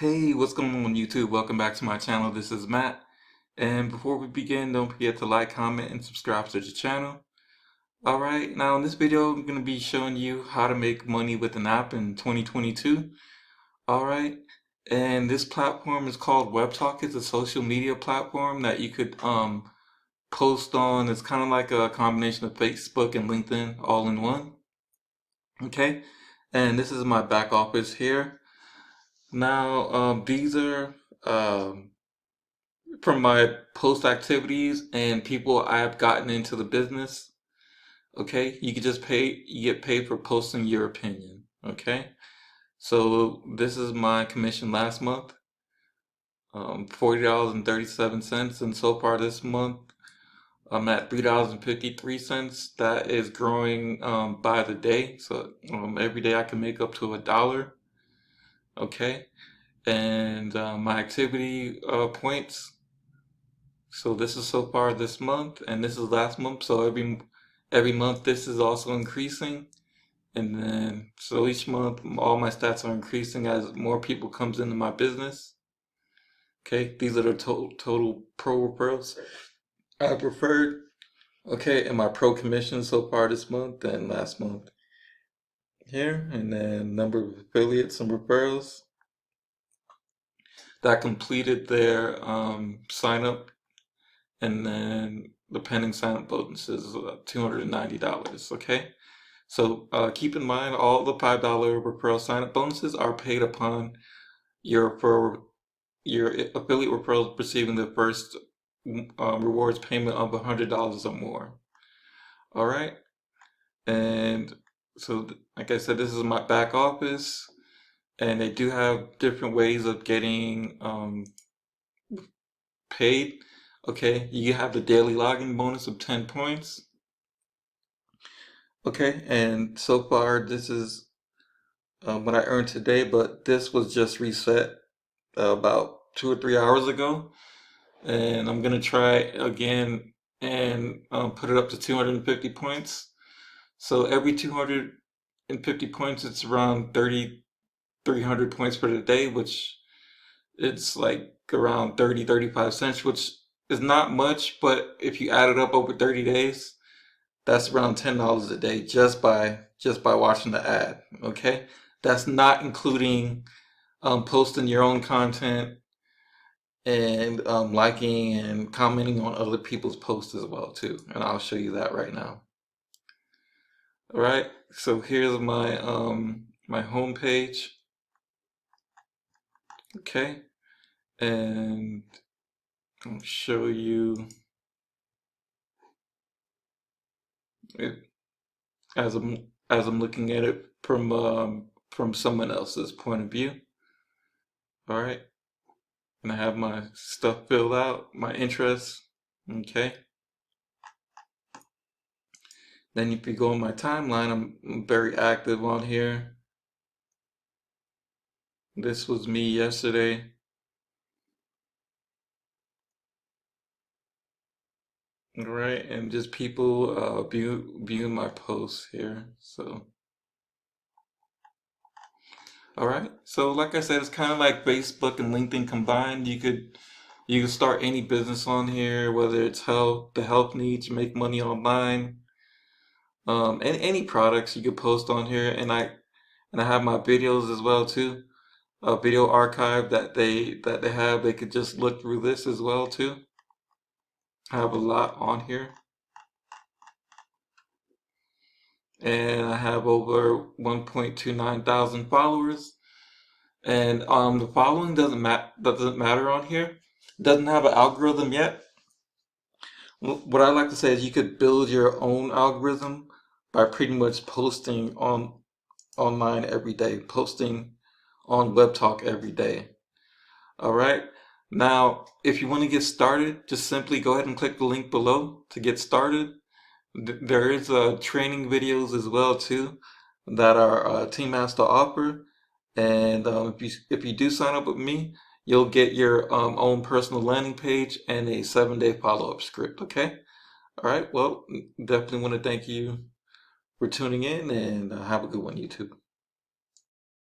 Hey, what's going on YouTube? Welcome back to my channel. This is Matt. And before we begin, don't forget to like, comment, and subscribe to the channel. Alright, now in this video, I'm going to be showing you how to make money with an app in 2022. Alright, and this platform is called Webtalk. It's a social media platform that you could post on. It's kind of like a combination of Facebook and LinkedIn all in one. Okay, and this is my back office here. Now, these are from my post activities and people I've gotten into the business. Okay, you can just you get paid for posting your opinion. Okay, so this is my commission last month, $40.37, and so far this month I'm at $3.53. That is growing by the day, so every day I can make up to $1. Okay, and my activity points. So this is so far this month, and this is last month. So every month this is also increasing, and then so each month all my stats are increasing as more people comes into my business. Okay, these are the total pro referrals I preferred. Okay, and my pro commission so far this month and last month here, and then number of affiliates and referrals that completed their sign up. And then the pending sign-up bonus is $290. Okay, so keep in mind all the $5 referral sign-up bonuses are paid upon your affiliate referrals receiving the first rewards payment of $100 or more. All right, and so like I said, this is my back office, and they do have different ways of getting paid. Okay, you have the daily login bonus of 10 points. Okay, and so far this is what I earned today, but this was just reset about 2 or 3 hours ago, and I'm gonna try again and put it up to 250 points. So every 250 points, it's around 3,300 points for the day, which it's like around 35 cents, which is not much, but if you add it up over 30 days, that's around $10 a day just by watching the ad. Okay, that's not including posting your own content and liking and commenting on other people's posts as well too. And I'll show you that right now. All right, so here's my home page. Okay, and I'll show you it as I'm looking at it from someone else's point of view. All right, and I have my stuff filled out, my interests. Okay, then if you go on my timeline, I'm very active on here. This was me yesterday. All right, and just people viewing my posts here. So, all right. So, like I said, it's kind of like Facebook and LinkedIn combined. You could start any business on here, whether it's the health needs, make money online, and any products you could post on here. And I have my videos as well too. A video archive that they have. They could just look through this as well too. I have a lot on here, and I have over 1.29 thousand followers. And the following doesn't matter on here. It doesn't have an algorithm yet. What I like to say is you could build your own algorithm by pretty much posting online every day, posting on Webtalk every day. All right. Now, if you want to get started, just simply go ahead and click the link below to get started. There is training videos as well too that our team has to offer. And if you do sign up with me, you'll get your own personal landing page and a 7-day follow-up script. Okay. All right. Well, definitely want to thank you for tuning in, and have a good one, YouTube.